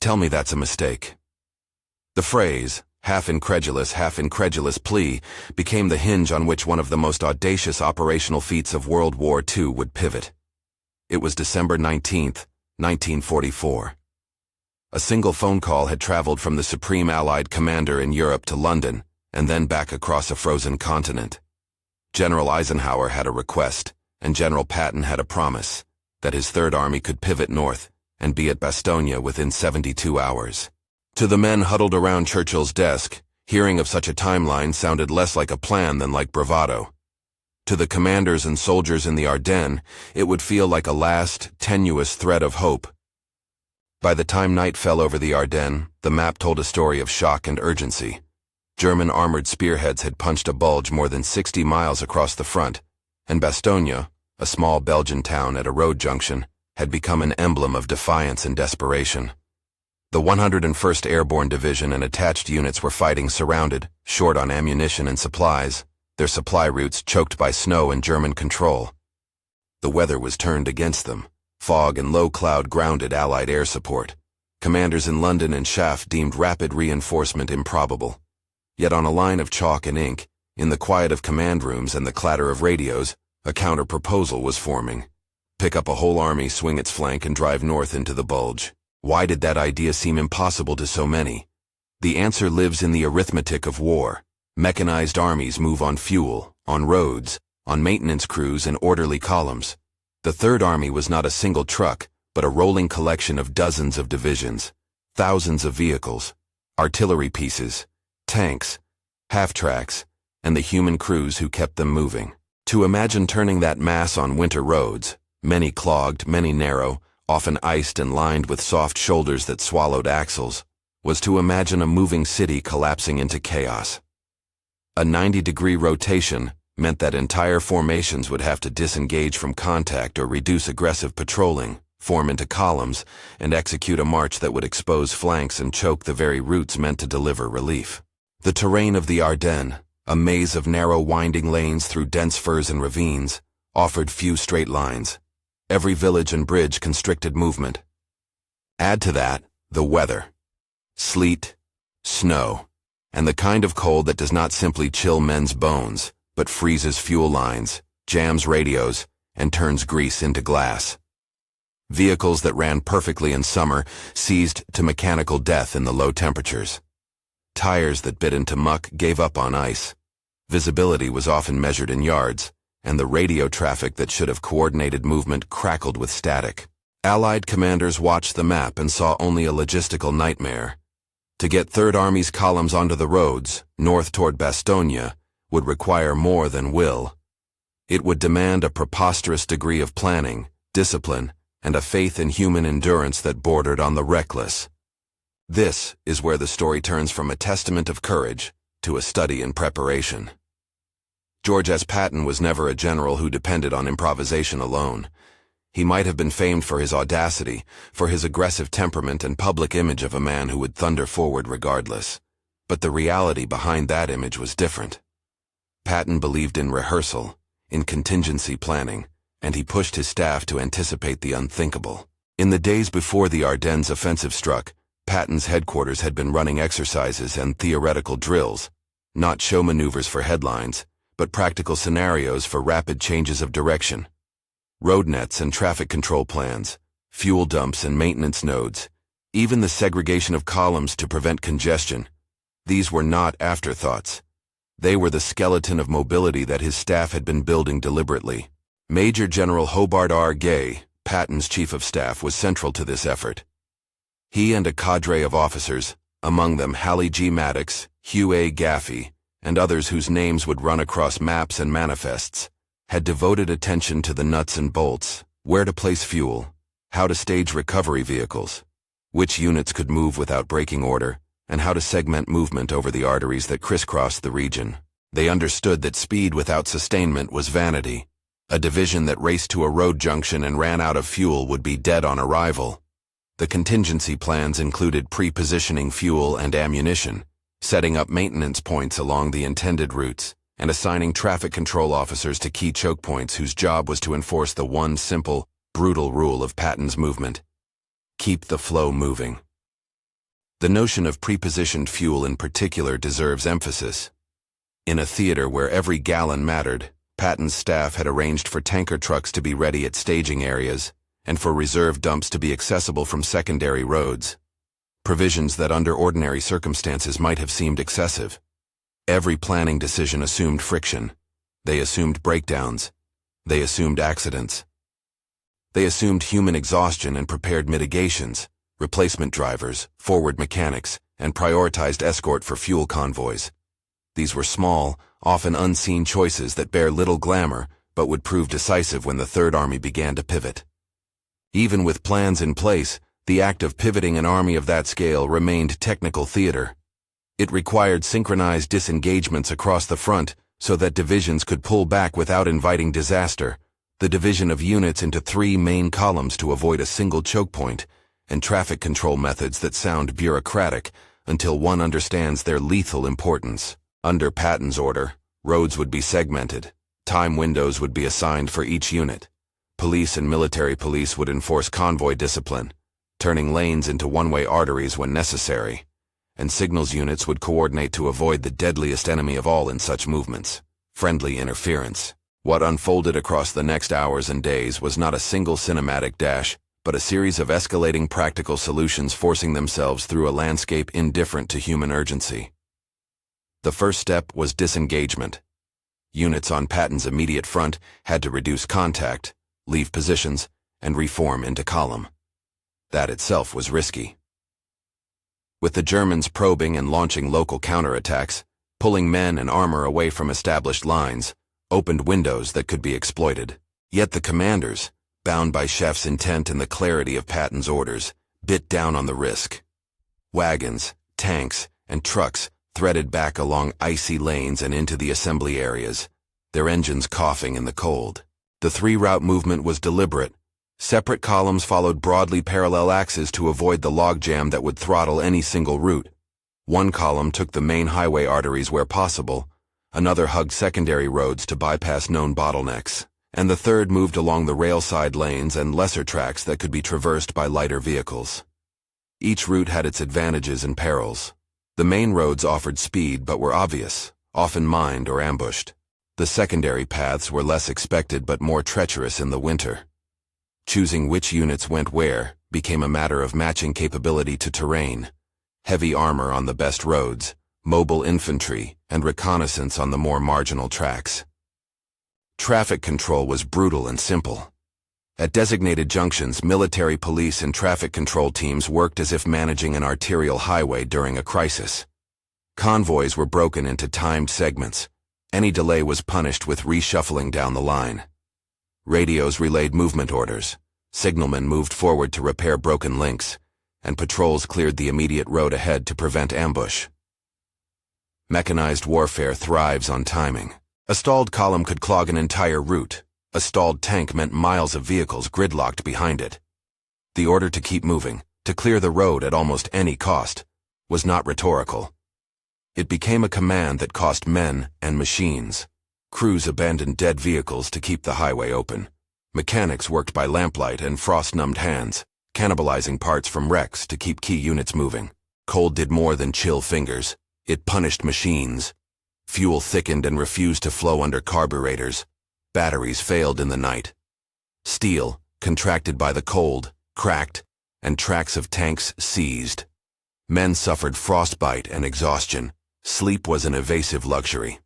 Tell me that's a mistake. The phrase, half incredulous plea, became the hinge on which one of the most audacious operational feats of World War II would pivot. It was December 19, 1944. A single phone call had traveled from the Supreme Allied Commander in Europe to London, and then back across a frozen continent. General Eisenhower had a request, and General Patton had a promise, that his Third Army could pivot north and be at Bastogne within 72 hours. To the men huddled around Churchill's desk, hearing of such a timeline sounded less like a plan than like bravado. To the commanders and soldiers in the Ardennes, it would feel like a last, tenuous thread of hope. By the time night fell over the Ardennes, the map told a story of shock and urgency. German armored spearheads had punched a bulge more than 60 miles across the front, and Bastogne, a small Belgian town at a road junction, had become an emblem of defiance and desperation. The 101st Airborne Division and attached units were fighting surrounded, short on ammunition and supplies, their supply routes choked by snow and German control. The weather was turned against them. Fog and low cloud grounded Allied air support. Commanders in London and Chaff deemed rapid reinforcement improbable. Yet on a line of chalk and ink, in the quiet of command rooms and the clatter of radios, a counter-proposal was forming. Pick up a whole army, swing its flank, and drive north into the bulge. Why did that idea seem impossible to so many? The answer lives in the arithmetic of war. Mechanized armies move on fuel, on roads, on maintenance crews and orderly columns. The Third Army was not a single truck, but a rolling collection of dozens of divisions, thousands of vehicles, artillery pieces, tanks, half-tracks, and the human crews who kept them moving. To imagine turning that mass on winter roads, many clogged, many narrow, often iced and lined with soft shoulders that swallowed axles, was to imagine a moving city collapsing into chaos. A 90-degree rotation meant that entire formations would have to disengage from contact or reduce aggressive patrolling, form into columns, and execute a march that would expose flanks and choke the very routes meant to deliver relief. The terrain of the Ardennes, a maze of narrow winding lanes through dense firs and ravines, offered few straight lines. Every village and bridge constricted movement. Add to that, the weather. Sleet, snow, and the kind of cold that does not simply chill men's bones, but freezes fuel lines, jams radios, and turns grease into glass. Vehicles that ran perfectly in summer seized to mechanical death in the low temperatures. Tires that bit into muck gave up on ice. Visibility was often measured in yards, and the radio traffic that should have coordinated movement crackled with static. Allied commanders watched the map and saw only a logistical nightmare. To get Third Army's columns onto the roads, north toward Bastogne, would require more than will. It would demand a preposterous degree of planning, discipline, and a faith in human endurance that bordered on the reckless. This is where the story turns from a testament of courage to a study in preparation. George S. Patton was never a general who depended on improvisation alone. He might have been famed for his audacity, for his aggressive temperament and public image of a man who would thunder forward regardless. But the reality behind that image was different. Patton believed in rehearsal, in contingency planning, and he pushed his staff to anticipate the unthinkable. In the days before the Ardennes offensive struck, Patton's headquarters had been running exercises and theoretical drills, not show maneuvers for headlines, but practical scenarios for rapid changes of direction. Road nets and traffic control plans, fuel dumps and maintenance nodes, even the segregation of columns to prevent congestion. These were not afterthoughts. They were the skeleton of mobility that his staff had been building deliberately. Major General Hobart R. Gay, Patton's chief of staff, was central to this effort. He and a cadre of officers, among them Halley G. Maddox, Hugh A. Gaffey, and others whose names would run across maps and manifests, had devoted attention to the nuts and bolts, where to place fuel, how to stage recovery vehicles, which units could move without breaking order, and how to segment movement over the arteries that crisscrossed the region. They understood that speed without sustainment was vanity. A division that raced to a road junction and ran out of fuel would be dead on arrival. The contingency plans included pre-positioning fuel and ammunition, setting up maintenance points along the intended routes, and assigning traffic control officers to key choke points whose job was to enforce the one simple, brutal rule of Patton's movement: keep the flow moving. The notion of prepositioned fuel in particular deserves emphasis. In a theater where every gallon mattered, Patton's staff had arranged for tanker trucks to be ready at staging areas and for reserve dumps to be accessible from secondary roads, provisions that under ordinary circumstances might have seemed excessive. Every planning decision assumed friction. They assumed breakdowns. They assumed accidents. They assumed human exhaustion and prepared mitigations, replacement drivers, forward mechanics, and prioritized escort for fuel convoys. These were small, often unseen choices that bear little glamour but would prove decisive when the Third Army began to pivot. Even with plans in place, the act of pivoting an army of that scale remained technical theater. It required synchronized disengagements across the front so that divisions could pull back without inviting disaster, the division of units into 3 main columns to avoid a single choke point, and traffic control methods that sound bureaucratic until one understands their lethal importance. Under Patton's order, roads would be segmented. Time windows would be assigned for each unit. Police and military police would enforce convoy discipline, turning lanes into one-way arteries when necessary, and signals units would coordinate to avoid the deadliest enemy of all in such movements, friendly interference. What unfolded across the next hours and days was not a single cinematic dash, but a series of escalating practical solutions forcing themselves through a landscape indifferent to human urgency. The first step was disengagement. Units on Patton's immediate front had to reduce contact, leave positions, and reform into column. That itself was risky. With the Germans probing and launching local counterattacks, pulling men and armor away from established lines, opened windows that could be exploited. Yet the commanders, bound by Chef's intent and the clarity of Patton's orders, bit down on the risk. Wagons, tanks, and trucks threaded back along icy lanes and into the assembly areas, their engines coughing in the cold. The 3-route movement was deliberate. Separate columns followed broadly parallel axes to avoid the logjam that would throttle any single route. One column took the main highway arteries where possible, another hugged secondary roads to bypass known bottlenecks, and the third moved along the rail-side lanes and lesser tracks that could be traversed by lighter vehicles. Each route had its advantages and perils. The main roads offered speed but were obvious, often mined or ambushed. The secondary paths were less expected but more treacherous in the winter. Choosing which units went where became a matter of matching capability to terrain. Heavy armor on the best roads, mobile infantry, and reconnaissance on the more marginal tracks. Traffic control was brutal and simple. At designated junctions, military police and traffic control teams worked as if managing an arterial highway during a crisis. Convoys were broken into timed segments. Any delay was punished with reshuffling down the line. Radios relayed movement orders, signalmen moved forward to repair broken links, and patrols cleared the immediate road ahead to prevent ambush. Mechanized warfare thrives on timing. A stalled column could clog an entire route. A stalled tank meant miles of vehicles gridlocked behind it. The order to keep moving, to clear the road at almost any cost, was not rhetorical. It became a command that cost men and machines. Crews abandoned dead vehicles to keep the highway open. Mechanics worked by lamplight and frost-numbed hands, cannibalizing parts from wrecks to keep key units moving. Cold did more than chill fingers. It punished machines. Fuel thickened and refused to flow under carburetors. Batteries failed in the night. Steel, contracted by the cold, cracked, and tracks of tanks seized. Men suffered frostbite and exhaustion. Sleep was an evasive luxury.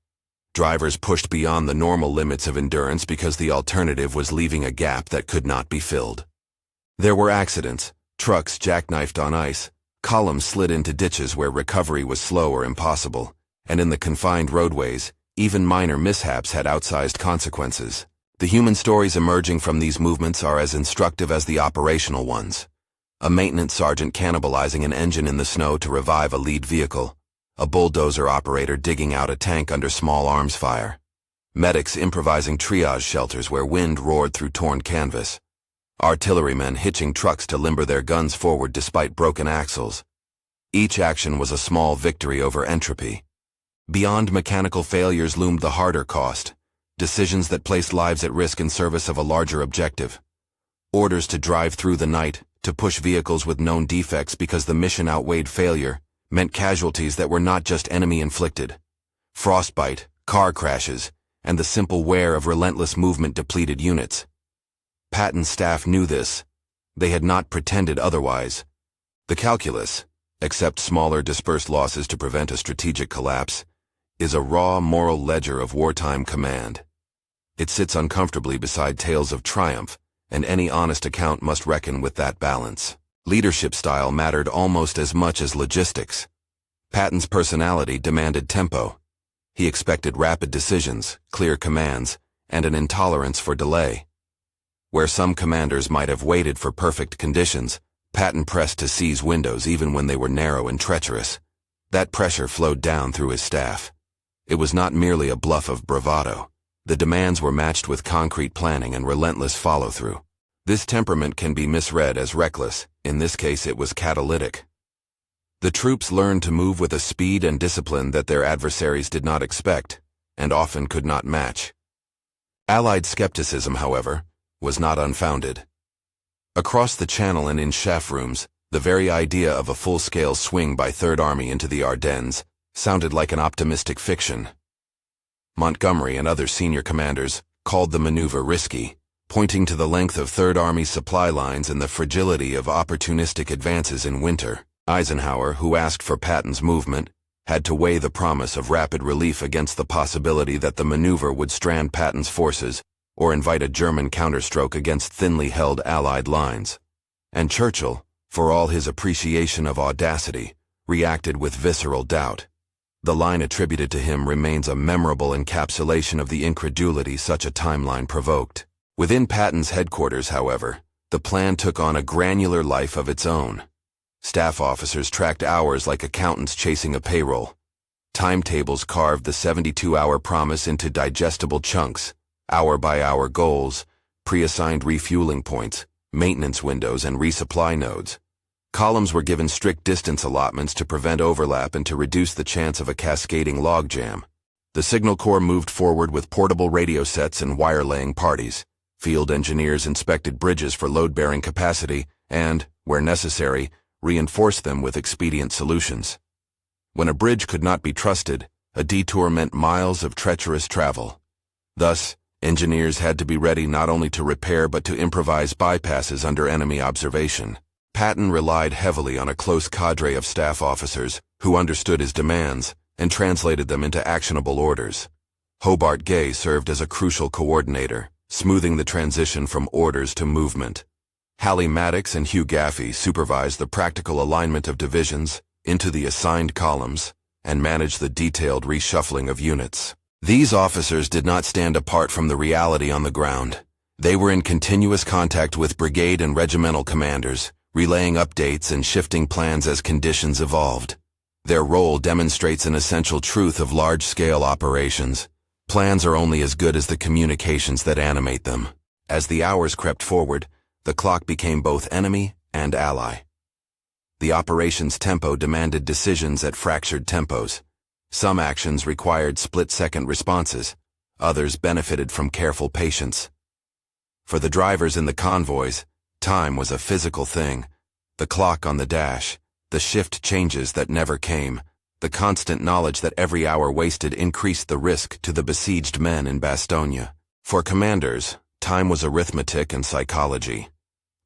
Drivers pushed beyond the normal limits of endurance because the alternative was leaving a gap that could not be filled. There were accidents, trucks jackknifed on ice, columns slid into ditches where recovery was slow or impossible, and in the confined roadways, even minor mishaps had outsized consequences. The human stories emerging from these movements are as instructive as the operational ones. A maintenance sergeant cannibalizing an engine in the snow to revive a lead vehicle. A bulldozer operator digging out a tank under small arms fire. Medics improvising triage shelters where wind roared through torn canvas. Artillerymen hitching trucks to limber their guns forward despite broken axles. Each action was a small victory over entropy. Beyond mechanical failures loomed the harder cost, decisions that placed lives at risk in service of a larger objective. Orders to drive through the night, To push vehicles with known defects because the mission outweighed failure meant casualties that were not just enemy-inflicted. Frostbite, car crashes, and the simple wear of relentless movement depleted units. Patton's staff knew this. They had not pretended otherwise. The calculus, except smaller dispersed losses to prevent a strategic collapse, is a raw moral ledger of wartime command. It sits uncomfortably beside tales of triumph, and any honest account must reckon with that balance. Leadership style mattered almost as much as logistics. Patton's personality demanded tempo. He expected rapid decisions, clear commands, and an intolerance for delay. Where some commanders might have waited for perfect conditions, Patton pressed to seize windows even when they were narrow and treacherous. That pressure flowed down through his staff. It was not merely a bluff of bravado. The demands were matched with concrete planning and relentless follow-through. This temperament can be misread as reckless. In this case, it was catalytic. The troops learned to move with a speed and discipline that their adversaries did not expect, and often could not match. Allied skepticism, however, was not unfounded. Across the Channel and in chaff rooms, the very idea of a full-scale swing by Third Army into the Ardennes sounded like an optimistic fiction. Montgomery and other senior commanders called the maneuver risky, pointing to the length of Third Army's supply lines and the fragility of opportunistic advances in winter. Eisenhower, who asked for Patton's movement, had to weigh the promise of rapid relief against the possibility that the maneuver would strand Patton's forces or invite a German counterstroke against thinly held Allied lines. And Churchill, for all his appreciation of audacity, reacted with visceral doubt. The line attributed to him remains a memorable encapsulation of the incredulity such a timeline provoked. Within Patton's headquarters, however, the plan took on a granular life of its own. Staff officers tracked hours like accountants chasing a payroll. Timetables carved the 72-hour promise into digestible chunks, hour-by-hour goals, pre-assigned refueling points, maintenance windows, and resupply nodes. Columns were given strict distance allotments to prevent overlap and to reduce the chance of a cascading logjam. The Signal Corps moved forward with portable radio sets and wire-laying parties. Field engineers inspected bridges for load-bearing capacity and, where necessary, reinforced them with expedient solutions. When a bridge could not be trusted, a detour meant miles of treacherous travel. Thus, engineers had to be ready not only to repair but to improvise bypasses under enemy observation. Patton relied heavily on a close cadre of staff officers who understood his demands and translated them into actionable orders. Hobart Gay served as a crucial coordinator, smoothing the transition from orders to movement. Hallie Maddox and Hugh Gaffey supervised the practical alignment of divisions into the assigned columns and managed the detailed reshuffling of units. These officers did not stand apart from the reality on the ground. They were in continuous contact with brigade and regimental commanders, relaying updates and shifting plans as conditions evolved. Their role demonstrates an essential truth of large-scale operations. Plans are only as good as the communications that animate them. As the hours crept forward, the clock became both enemy and ally. The operation's tempo demanded decisions at fractured tempos. Some actions required split-second responses. Others benefited from careful patience. For the drivers in the convoys, time was a physical thing. The clock on the dash, the shift changes that never came, the constant knowledge that every hour wasted increased the risk to the besieged men in Bastogne. For commanders, time was arithmetic and psychology.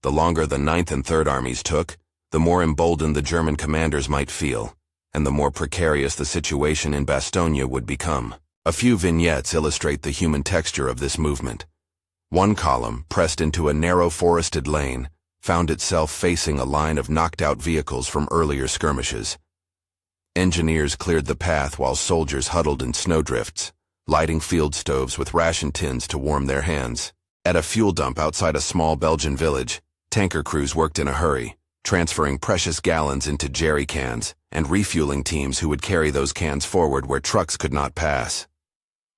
The longer the 9th and 3rd Armies took, the more emboldened the German commanders might feel, and the more precarious the situation in Bastogne would become. A few vignettes illustrate the human texture of this movement. One column, pressed into a narrow forested lane, found itself facing a line of knocked-out vehicles from earlier skirmishes. Engineers cleared the path while soldiers huddled in snowdrifts, lighting field stoves with ration tins to warm their hands. At a fuel dump outside a small Belgian village, tanker crews worked in a hurry, transferring precious gallons into jerry cans and refueling teams who would carry those cans forward where trucks could not pass.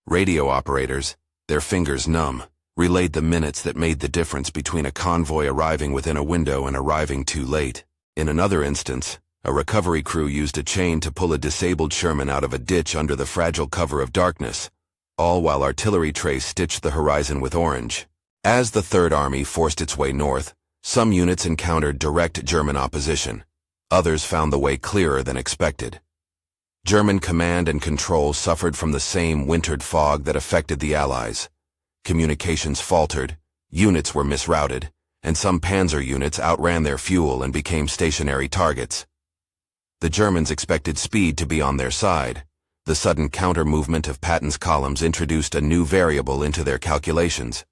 Radio operators, their fingers numb, relayed the minutes that made the difference between a convoy arriving within a window and arriving too late. In another instance, a recovery crew used a chain to pull a disabled Sherman out of a ditch under the fragile cover of darkness, all while artillery trays stitched the horizon with orange. As the Third Army forced its way north, Some units encountered direct German opposition. Others found the way clearer than expected. German command and control suffered from the same wintered fog that affected the Allies. Communications faltered, units were misrouted, and some panzer units outran their fuel and became stationary targets. The Germans expected speed to be on their side. The sudden counter-movement of Patton's columns introduced a new variable into their calculations.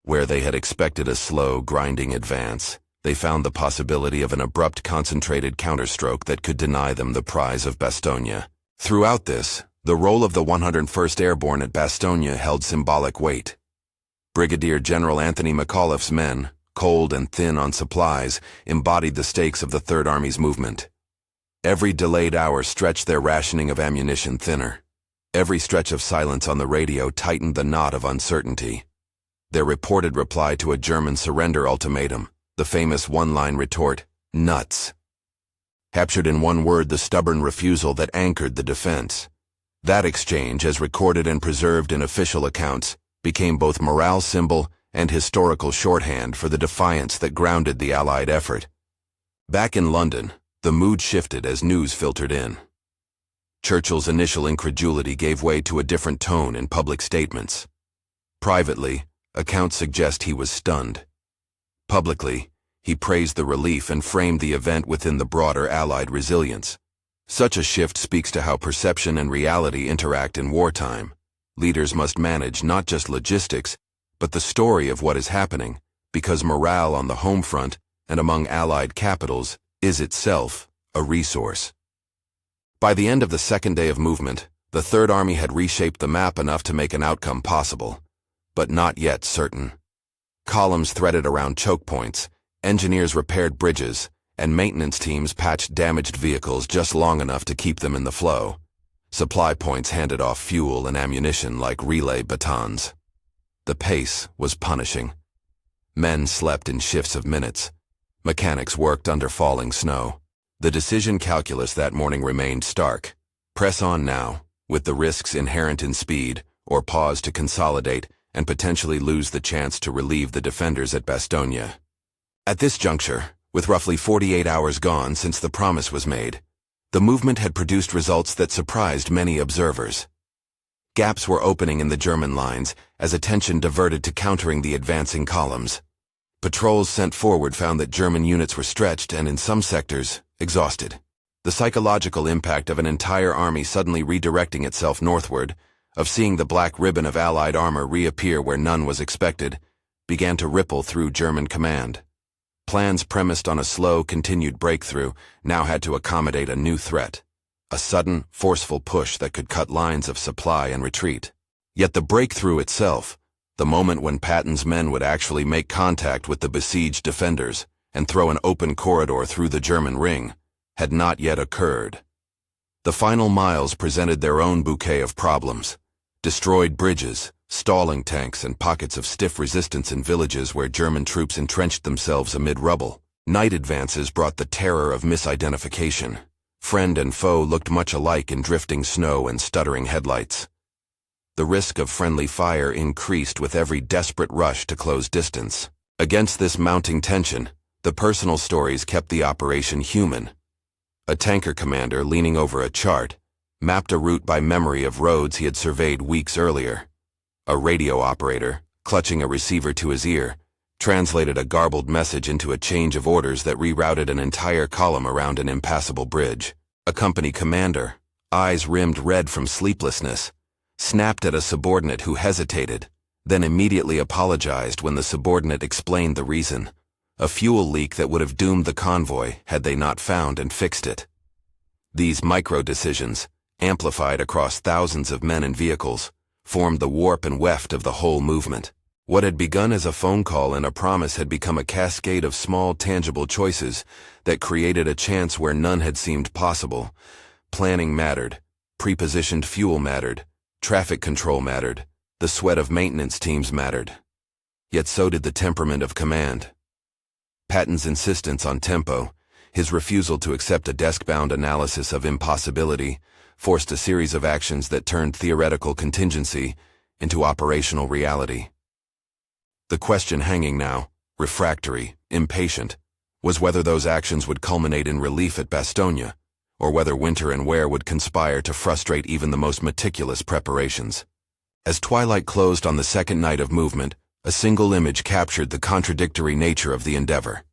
Where they had expected a slow, grinding advance, they found the possibility of an abrupt, concentrated counterstroke that could deny them the prize of Bastogne. Throughout this, the role of the 101st Airborne at Bastogne held symbolic weight. Brigadier General Anthony McAuliffe's men, cold and thin on supplies, embodied the stakes of the Third Army's movement. Every delayed hour stretched their rationing of ammunition thinner. Every stretch of silence on the radio tightened the knot of uncertainty. Their reported reply to a German surrender ultimatum, the famous one-line retort, "Nuts," captured in one word the stubborn refusal that anchored the defense. That exchange, as recorded and preserved in official accounts, became both morale symbol and historical shorthand for the defiance that grounded the Allied effort. Back in London, the mood shifted as news filtered in. Churchill's initial incredulity gave way to a different tone in public statements. Privately, accounts suggest he was stunned. Publicly, he praised the relief and framed the event within the broader Allied resilience. Such a shift speaks to how perception and reality interact in wartime. Leaders must manage not just logistics, but the story of what is happening, because morale on the home front and among Allied capitals is itself a resource. By the end of the second day of movement, the Third Army had reshaped the map enough to make an outcome possible, but not yet certain. Columns threaded around choke points, engineers repaired bridges, and maintenance teams patched damaged vehicles just long enough to keep them in the flow. Supply points handed off fuel and ammunition like relay batons. The pace was punishing. Men slept in shifts of minutes. Mechanics worked under falling snow. The decision calculus that morning remained stark. Press on now, with the risks inherent in speed, or pause to consolidate and potentially lose the chance to relieve the defenders at Bastogne. At this juncture, with roughly 48 hours gone since the promise was made, the movement had produced results that surprised many observers. Gaps were opening in the German lines as attention diverted to countering the advancing columns. Patrols sent forward found that German units were stretched and, in some sectors, exhausted. The psychological impact of an entire army suddenly redirecting itself northward, of seeing the black ribbon of Allied armor reappear where none was expected, began to ripple through German command. Plans premised on a slow, continued breakthrough now had to accommodate a new threat. A sudden, forceful push that could cut lines of supply and retreat. Yet the breakthrough itself, the moment when Patton's men would actually make contact with the besieged defenders and throw an open corridor through the German ring, had not yet occurred. The final miles presented their own bouquet of problems. Destroyed bridges, stalling tanks, and pockets of stiff resistance in villages where German troops entrenched themselves amid rubble. Night advances brought the terror of misidentification. Friend and foe looked much alike in drifting snow and stuttering headlights. The risk of friendly fire increased with every desperate rush to close distance. Against this mounting tension, the personal stories kept the operation human. A tanker commander, leaning over a chart, mapped a route by memory of roads he had surveyed weeks earlier. A radio operator, clutching a receiver to his ear, translated a garbled message into a change of orders that rerouted an entire column around an impassable bridge. A company commander, eyes rimmed red from sleeplessness, snapped at a subordinate who hesitated, then immediately apologized when the subordinate explained the reason: a fuel leak that would have doomed the convoy had they not found and fixed it. These micro-decisions, amplified across thousands of men and vehicles, formed the warp and weft of the whole movement. What had begun as a phone call and a promise had become a cascade of small, tangible choices that created a chance where none had seemed possible. Planning mattered, prepositioned fuel mattered, traffic control mattered, the sweat of maintenance teams mattered. Yet so did the temperament of command. Patton's insistence on tempo, his refusal to accept a desk-bound analysis of impossibility, forced a series of actions that turned theoretical contingency into operational reality. The question hanging now, refractory, impatient, was whether those actions would culminate in relief at Bastogne, or whether winter and wear would conspire to frustrate even the most meticulous preparations. As twilight closed on the second night of movement, a single image captured the contradictory nature of the endeavor.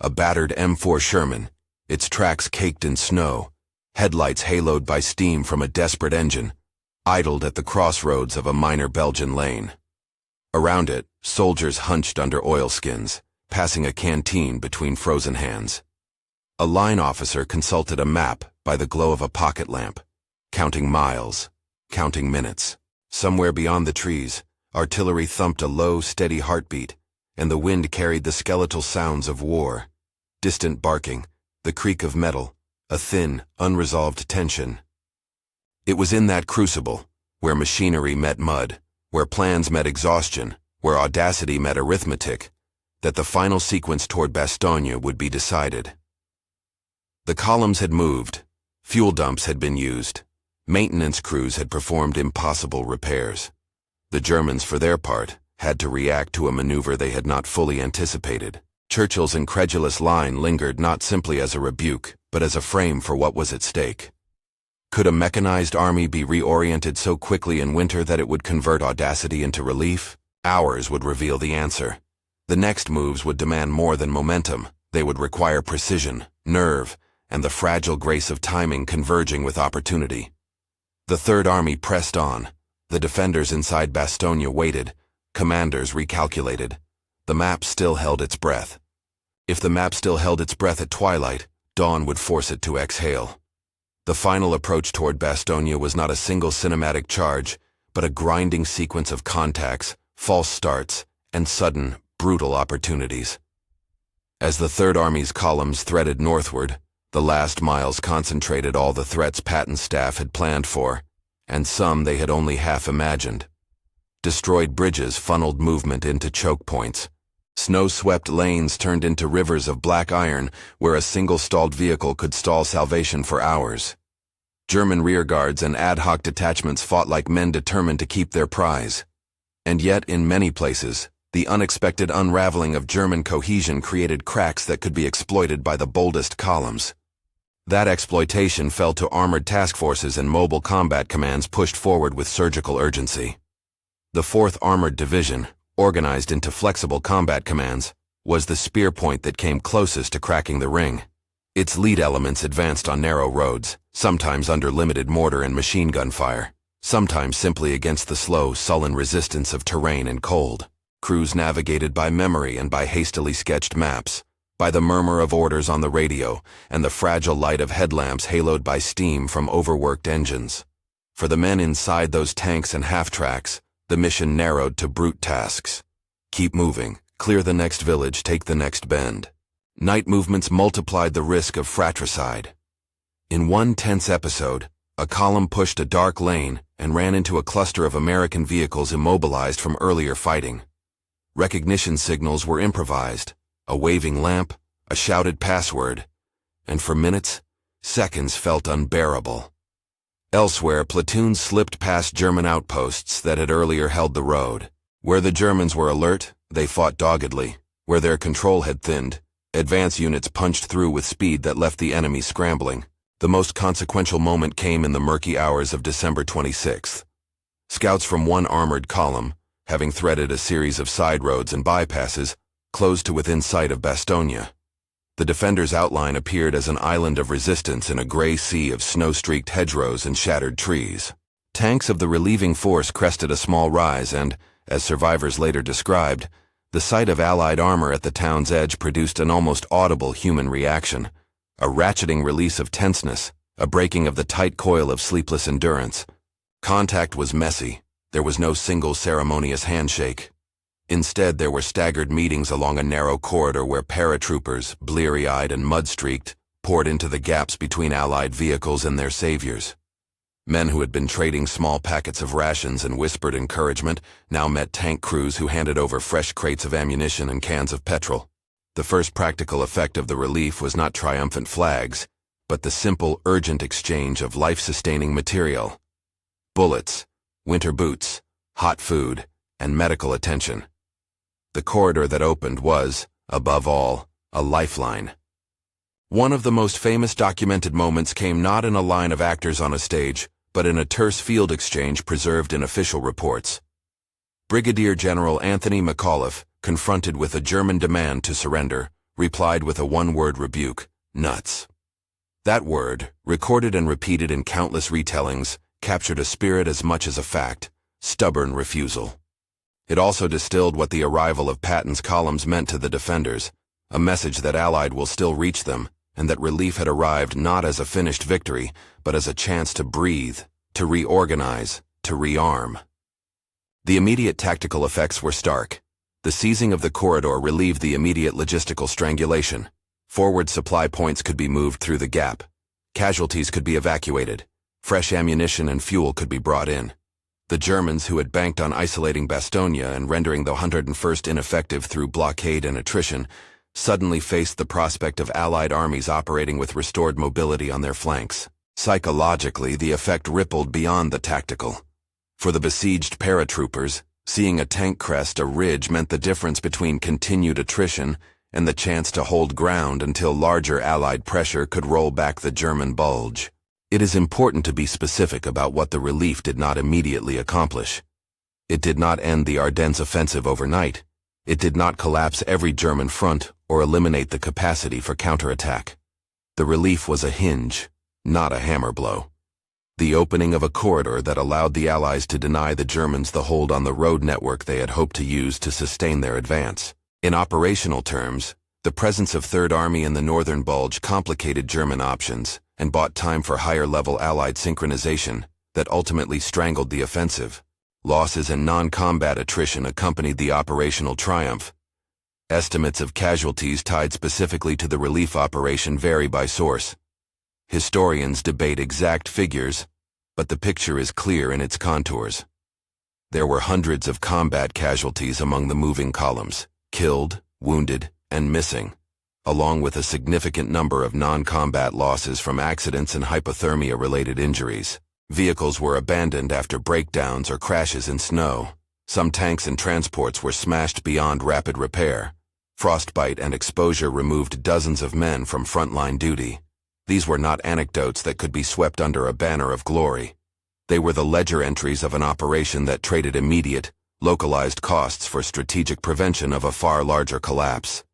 A battered M4 Sherman, its tracks caked in snow, headlights haloed by steam from a desperate engine, idled at the crossroads of a minor Belgian lane. Around it, soldiers hunched under oilskins, passing a canteen between frozen hands. A line officer consulted a map by the glow of a pocket lamp, counting miles, counting minutes. Somewhere beyond the trees, artillery thumped a low, steady heartbeat, and the wind carried the skeletal sounds of war. Distant barking, the creak of metal, a thin, unresolved tension. It was in that crucible, where machinery met mud, where plans met exhaustion, where audacity met arithmetic, that the final sequence toward Bastogne would be decided. The columns had moved, fuel dumps had been used, maintenance crews had performed impossible repairs. The Germans, for their part, had to react to a maneuver they had not fully anticipated. Churchill's incredulous line lingered not simply as a rebuke, but as a frame for what was at stake. Could a mechanized army be reoriented so quickly in winter that it would convert audacity into relief? Hours would reveal the answer. The next moves would demand more than momentum. They would require precision, nerve, and the fragile grace of timing converging with opportunity. The Third Army pressed on. The defenders inside Bastogne waited. Commanders recalculated. The map still held its breath. If the map still held its breath at twilight, dawn would force it to exhale. The final approach toward Bastogne was not a single cinematic charge, but a grinding sequence of contacts, false starts, and sudden, brutal opportunities. As the Third Army's columns threaded northward, the last miles concentrated all the threats Patton's staff had planned for, and some they had only half imagined. Destroyed bridges funneled movement into choke points. Snow-swept lanes turned into rivers of black iron where a single stalled vehicle could stall salvation for hours. German rearguards and ad hoc detachments fought like men determined to keep their prize. And yet, in many places, the unexpected unraveling of German cohesion created cracks that could be exploited by the boldest columns. That exploitation fell to armored task forces and mobile combat commands pushed forward with surgical urgency. The 4th Armored Division, organized into flexible combat commands, was the spear point that came closest to cracking the ring. Its lead elements advanced on narrow roads, sometimes under limited mortar and machine gun fire, sometimes simply against the slow, sullen resistance of terrain and cold. Crews navigated by memory and by hastily sketched maps, by the murmur of orders on the radio and the fragile light of headlamps haloed by steam from overworked engines. For the men inside those tanks and half-tracks, the mission narrowed to brute tasks. Keep moving, clear the next village, take the next bend. Night movements multiplied the risk of fratricide. In one tense episode, a column pushed a dark lane and ran into a cluster of American vehicles immobilized from earlier fighting. Recognition signals were improvised, a waving lamp, a shouted password, and for minutes, seconds felt unbearable. Elsewhere, platoons slipped past German outposts that had earlier held the road. Where the Germans were alert, they fought doggedly. Where their control had thinned, advance units punched through with speed that left the enemy scrambling. The most consequential moment came in the murky hours of December 26th. Scouts from one armored column, having threaded a series of side roads and bypasses, closed to within sight of Bastogne. The defenders' outline appeared as an island of resistance in a gray sea of snow-streaked hedgerows and shattered trees. Tanks of the relieving force crested a small rise and, as survivors later described, the sight of Allied armor at the town's edge produced an almost audible human reaction, a ratcheting release of tenseness, a breaking of the tight coil of sleepless endurance. Contact was messy. There was no single ceremonious handshake. Instead, there were staggered meetings along a narrow corridor where paratroopers, bleary-eyed and mud-streaked, poured into the gaps between Allied vehicles and their saviors. Men who had been trading small packets of rations and whispered encouragement now met tank crews who handed over fresh crates of ammunition and cans of petrol. The first practical effect of the relief was not triumphant flags, but the simple, urgent exchange of life-sustaining material. Bullets, winter boots, hot food, and medical attention. The corridor that opened was, above all, a lifeline. One of the most famous documented moments came not in a line of actors on a stage, but in a terse field exchange preserved in official reports. Brigadier General Anthony McAuliffe, confronted with a German demand to surrender, replied with a one-word rebuke: nuts. That word, recorded and repeated in countless retellings, captured a spirit as much as a fact: stubborn refusal. It also distilled what the arrival of Patton's columns meant to the defenders, a message that Allied will still reach them, and that relief had arrived not as a finished victory, but as a chance to breathe, to reorganize, to rearm. The immediate tactical effects were stark. The seizing of the corridor relieved the immediate logistical strangulation. Forward supply points could be moved through the gap. Casualties could be evacuated. Fresh ammunition and fuel could be brought in. The Germans, who had banked on isolating Bastogne and rendering the 101st ineffective through blockade and attrition, suddenly faced the prospect of Allied armies operating with restored mobility on their flanks. Psychologically, the effect rippled beyond the tactical. For the besieged paratroopers, seeing a tank crest a ridge meant the difference between continued attrition and the chance to hold ground until larger Allied pressure could roll back the German bulge. It is important to be specific about what the relief did not immediately accomplish. It did not end the Ardennes offensive overnight. It did not collapse every German front or eliminate the capacity for counterattack. The relief was a hinge, not a hammer blow. The opening of a corridor that allowed the Allies to deny the Germans the hold on the road network they had hoped to use to sustain their advance. In operational terms, the presence of Third Army in the northern bulge complicated German options and bought time for higher-level Allied synchronization that ultimately strangled the offensive. Losses and non-combat attrition accompanied the operational triumph. Estimates of casualties tied specifically to the relief operation vary by source. Historians debate exact figures, but the picture is clear in its contours. There were hundreds of combat casualties among the moving columns, killed, wounded, and missing, along with a significant number of non-combat losses from accidents and hypothermia-related injuries. Vehicles were abandoned after breakdowns or crashes in snow. Some tanks and transports were smashed beyond rapid repair. Frostbite and exposure removed dozens of men from frontline duty. These were not anecdotes that could be swept under a banner of glory. They were the ledger entries of an operation that traded immediate, localized costs for strategic prevention of a far larger collapse.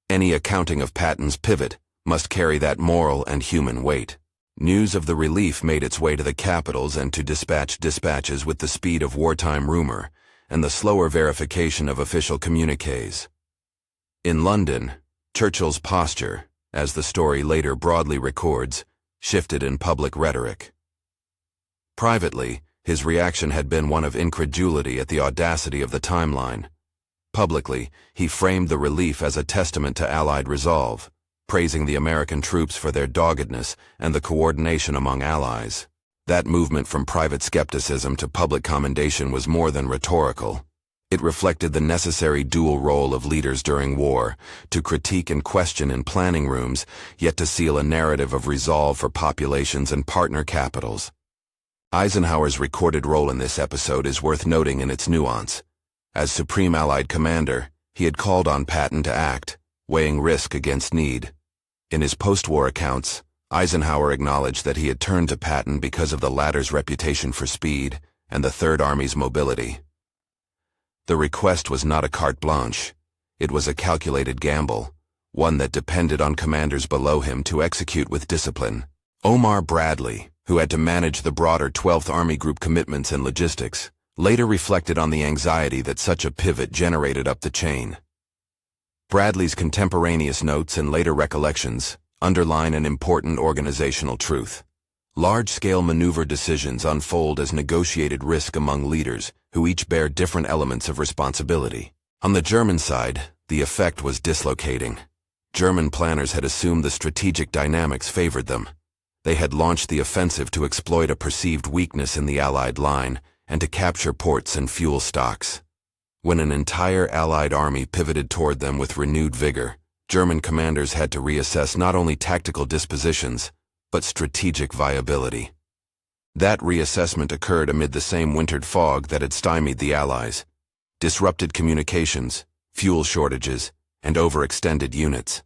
Any accounting of Patton's pivot must carry that moral and human weight. News of the relief made its way to the capitals and to dispatches with the speed of wartime rumor and the slower verification of official communiques. In London, Churchill's posture, as the story later broadly records, shifted in public rhetoric. Privately, his reaction had been one of incredulity at the audacity of the timeline. Publicly, he framed the relief as a testament to Allied resolve, praising the American troops for their doggedness and the coordination among allies. That movement from private skepticism to public commendation was more than rhetorical. It reflected the necessary dual role of leaders during war, to critique and question in planning rooms, yet to seal a narrative of resolve for populations and partner capitals. Eisenhower's recorded role in this episode is worth noting in its nuance. As Supreme Allied Commander, he had called on Patton to act, weighing risk against need. In his post-war accounts, Eisenhower acknowledged that he had turned to Patton because of the latter's reputation for speed and the Third Army's mobility. The request was not a carte blanche. It was a calculated gamble, one that depended on commanders below him to execute with discipline. Omar Bradley, who had to manage the broader 12th Army Group commitments and logistics, later reflected on the anxiety that such a pivot generated up the chain. Bradley's contemporaneous notes and later recollections underline an important organizational truth. Large-scale maneuver decisions unfold as negotiated risk among leaders who each bear different elements of responsibility. On the German side, the effect was dislocating. German planners had assumed the strategic dynamics favored them. They had launched the offensive to exploit a perceived weakness in the Allied line and to capture ports and fuel stocks. When an entire Allied army pivoted toward them with renewed vigor, German commanders had to reassess not only tactical dispositions, but strategic viability. That reassessment occurred amid the same wintered fog that had stymied the Allies. Disrupted communications, fuel shortages, and overextended units.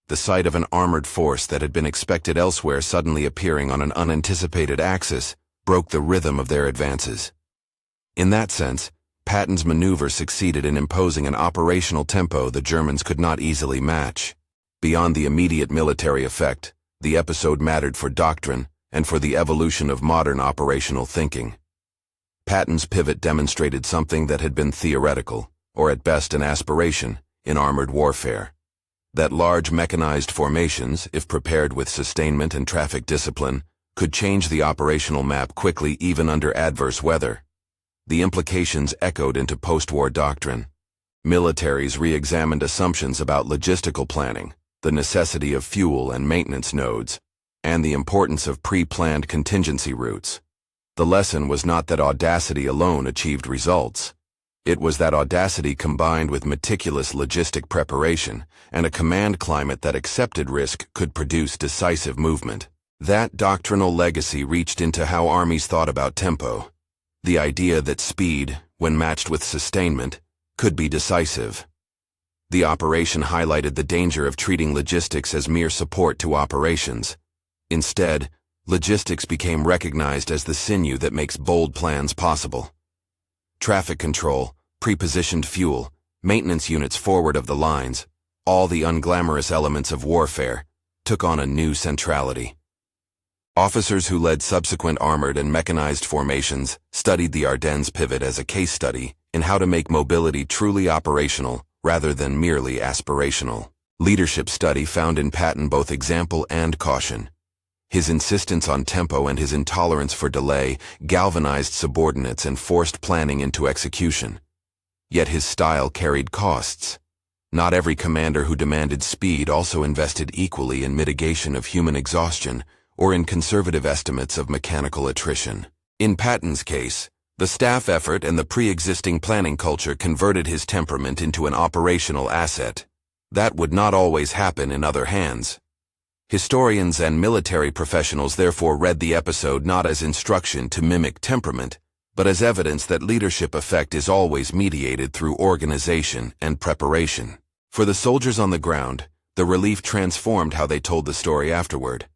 The sight of an armored force that had been expected elsewhere suddenly appearing on an unanticipated axis broke the rhythm of their advances. In that sense, Patton's maneuver succeeded in imposing an operational tempo the Germans could not easily match. Beyond the immediate military effect, the episode mattered for doctrine and for the evolution of modern operational thinking. Patton's pivot demonstrated something that had been theoretical, or at best an aspiration, in armored warfare. That large mechanized formations, if prepared with sustainment and traffic discipline, could change the operational map quickly even under adverse weather. The implications echoed into post-war doctrine. Militaries re-examined assumptions about logistical planning, the necessity of fuel and maintenance nodes, and the importance of pre-planned contingency routes. The lesson was not that audacity alone achieved results. It was that audacity combined with meticulous logistic preparation and a command climate that accepted risk could produce decisive movement. That doctrinal legacy reached into how armies thought about tempo. The idea that speed, when matched with sustainment, could be decisive. The operation highlighted the danger of treating logistics as mere support to operations. Instead, logistics became recognized as the sinew that makes bold plans possible. Traffic control, pre-positioned fuel, maintenance units forward of the lines, all the unglamorous elements of warfare, took on a new centrality. Officers who led subsequent armored and mechanized formations studied the Ardennes pivot as a case study in how to make mobility truly operational rather than merely aspirational. Leadership study found in Patton both example and caution. His insistence on tempo and his intolerance for delay galvanized subordinates and forced planning into execution. Yet his style carried costs. Not every commander who demanded speed also invested equally in mitigation of human exhaustion or in conservative estimates of mechanical attrition. In Patton's case, the staff effort and the pre-existing planning culture converted his temperament into an operational asset. That would not always happen in other hands. Historians and military professionals therefore read the episode not as instruction to mimic temperament, but as evidence that leadership effect is always mediated through organization and preparation. For the soldiers on the ground, the relief transformed how they told the story afterward.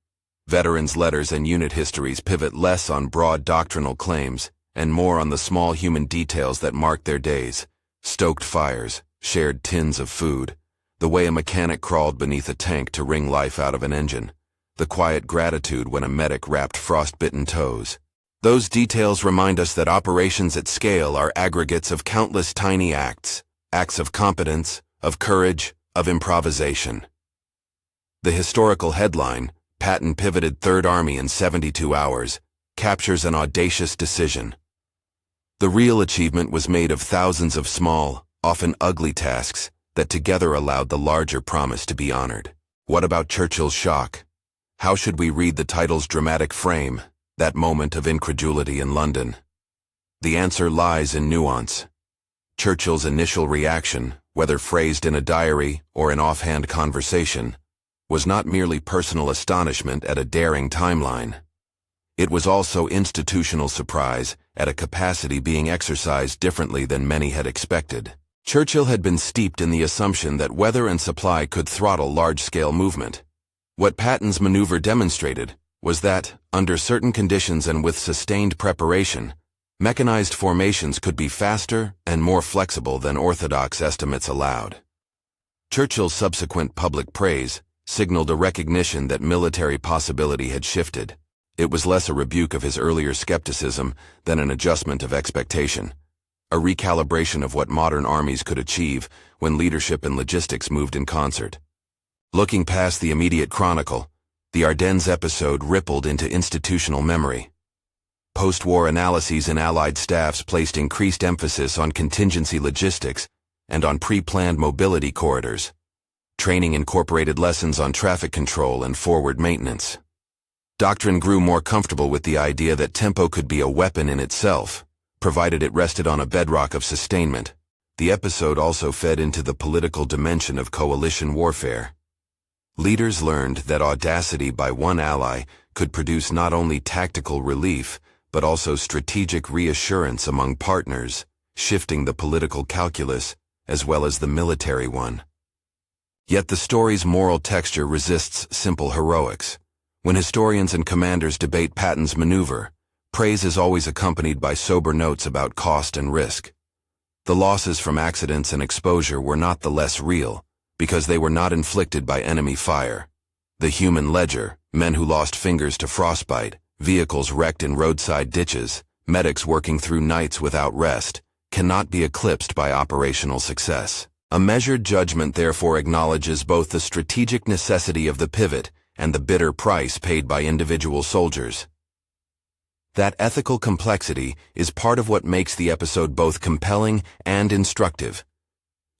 Veterans' letters and unit histories pivot less on broad doctrinal claims and more on the small human details that marked their days: stoked fires, shared tins of food, the way a mechanic crawled beneath a tank to wring life out of an engine, the quiet gratitude when a medic wrapped frostbitten toes. Those details remind us that operations at scale are aggregates of countless tiny acts of competence, of courage, of improvisation. The historical headline, Patton pivoted Third Army in 72 hours, captures an audacious decision. The real achievement was made of thousands of small, often ugly tasks that together allowed the larger promise to be honored. What about Churchill's shock? How should we read the title's dramatic frame, that moment of incredulity in London? The answer lies in nuance. Churchill's initial reaction, whether phrased in a diary or in offhand conversation, was not merely personal astonishment at a daring timeline. It was also institutional surprise at a capacity being exercised differently than many had expected. Churchill had been steeped in the assumption that weather and supply could throttle large-scale movement. What Patton's maneuver demonstrated was that, under certain conditions and with sustained preparation, mechanized formations could be faster and more flexible than orthodox estimates allowed. Churchill's subsequent public praise signaled a recognition that military possibility had shifted. It was less a rebuke of his earlier skepticism than an adjustment of expectation, a recalibration of what modern armies could achieve when leadership and logistics moved in concert. Looking past the immediate chronicle, the Ardennes episode rippled into institutional memory. Post-war analyses in Allied staffs placed increased emphasis on contingency logistics and on pre-planned mobility corridors. Training incorporated lessons on traffic control and forward maintenance. Doctrine grew more comfortable with the idea that tempo could be a weapon in itself, provided it rested on a bedrock of sustainment. The episode also fed into the political dimension of coalition warfare. Leaders learned that audacity by one ally could produce not only tactical relief, but also strategic reassurance among partners, shifting the political calculus as well as the military one. Yet the story's moral texture resists simple heroics. When historians and commanders debate Patton's maneuver, praise is always accompanied by sober notes about cost and risk. The losses from accidents and exposure were not the less real, because they were not inflicted by enemy fire. The human ledger, men who lost fingers to frostbite, vehicles wrecked in roadside ditches, medics working through nights without rest, cannot be eclipsed by operational success. A measured judgment therefore acknowledges both the strategic necessity of the pivot and the bitter price paid by individual soldiers. That ethical complexity is part of what makes the episode both compelling and instructive.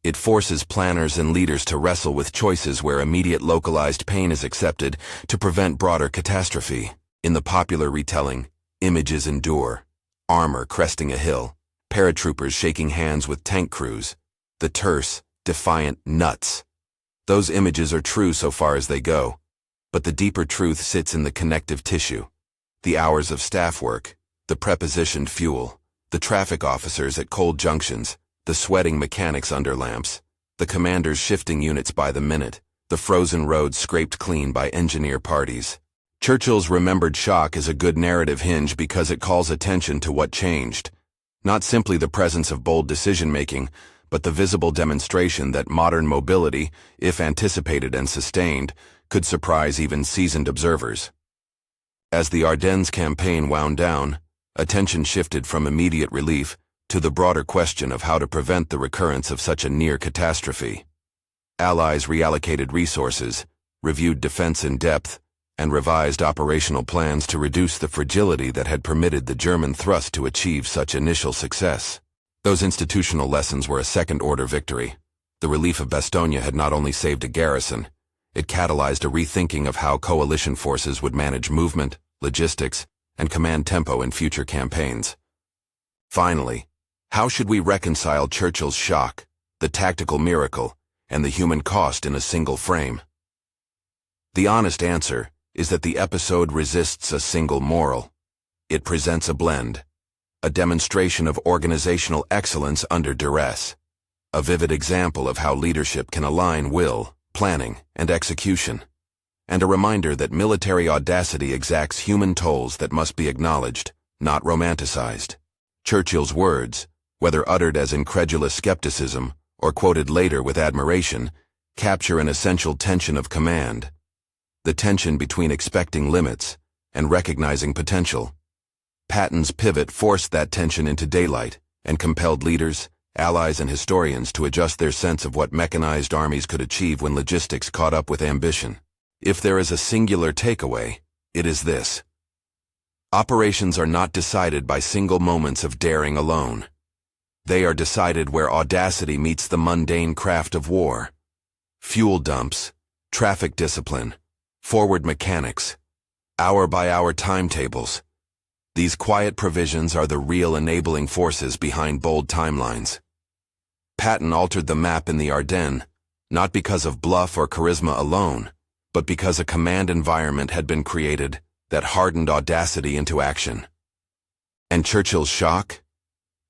It forces planners and leaders to wrestle with choices where immediate localized pain is accepted to prevent broader catastrophe. In the popular retelling, images endure. Armor cresting a hill, paratroopers shaking hands with tank crews, the terse, defiant nuts. Those images are true so far as they go, but the deeper truth sits in the connective tissue. The hours of staff work, the prepositioned fuel, the traffic officers at cold junctions, the sweating mechanics under lamps, the commanders shifting units by the minute, the frozen roads scraped clean by engineer parties. Churchill's remembered shock is a good narrative hinge because it calls attention to what changed. Not simply the presence of bold decision-making, but the visible demonstration that modern mobility, if anticipated and sustained, could surprise even seasoned observers. As the Ardennes campaign wound down, attention shifted from immediate relief to the broader question of how to prevent the recurrence of such a near catastrophe. Allies reallocated resources, reviewed defense in depth, and revised operational plans to reduce the fragility that had permitted the German thrust to achieve such initial success. Those institutional lessons were a second-order victory. The relief of Bastogne had not only saved a garrison, it catalyzed a rethinking of how coalition forces would manage movement, logistics, and command tempo in future campaigns. Finally, how should we reconcile Churchill's shock, the tactical miracle, and the human cost in a single frame? The honest answer is that the episode resists a single moral. It presents a blend, a demonstration of organizational excellence under duress, a vivid example of how leadership can align will, planning, and execution, and a reminder that military audacity exacts human tolls that must be acknowledged, not romanticized. Churchill's words, whether uttered as incredulous skepticism or quoted later with admiration, capture an essential tension of command, the tension between expecting limits and recognizing potential. Patton's pivot forced that tension into daylight and compelled leaders, allies, and historians to adjust their sense of what mechanized armies could achieve when logistics caught up with ambition. If there is a singular takeaway, it is this: operations are not decided by single moments of daring alone. They are decided where audacity meets the mundane craft of war. Fuel dumps, traffic discipline, forward mechanics, hour-by-hour timetables. These quiet provisions are the real enabling forces behind bold timelines. Patton altered the map in the Ardennes, not because of bluff or charisma alone, but because a command environment had been created that hardened audacity into action. And Churchill's shock?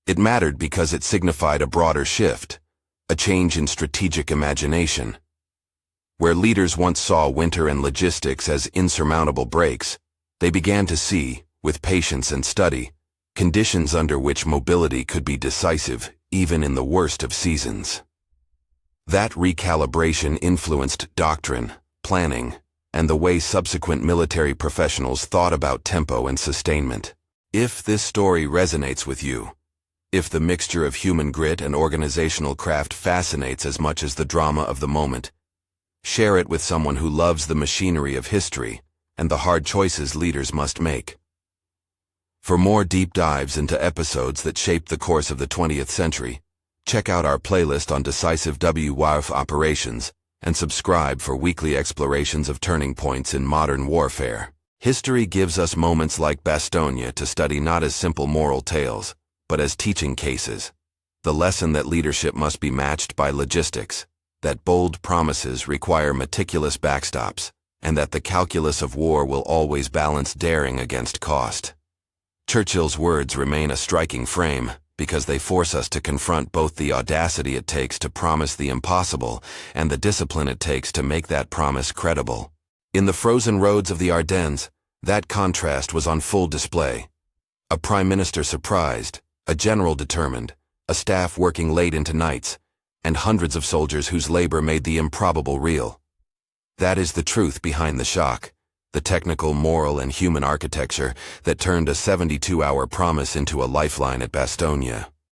It mattered because it signified a broader shift, a change in strategic imagination. Where leaders once saw winter and logistics as insurmountable breaks, they began to see, with patience and study, conditions under which mobility could be decisive even in the worst of seasons. That recalibration influenced doctrine, planning, and the way subsequent military professionals thought about tempo and sustainment. If this story resonates with you, if the mixture of human grit and organizational craft fascinates as much as the drama of the moment, share it with someone who loves the machinery of history and the hard choices leaders must make. For more deep dives into episodes that shaped the course of the 20th century, check out our playlist on decisive WWF operations and subscribe for weekly explorations of turning points in modern warfare. History gives us moments like Bastogne to study not as simple moral tales, but as teaching cases. The lesson that leadership must be matched by logistics, that bold promises require meticulous backstops, and that the calculus of war will always balance daring against cost. Churchill's words remain a striking frame, because they force us to confront both the audacity it takes to promise the impossible and the discipline it takes to make that promise credible. In the frozen roads of the Ardennes, that contrast was on full display. A prime minister surprised, a general determined, a staff working late into nights, and hundreds of soldiers whose labor made the improbable real. That is the truth behind the shock, the technical, moral, and human architecture that turned a 72-hour promise into a lifeline at Bastogne.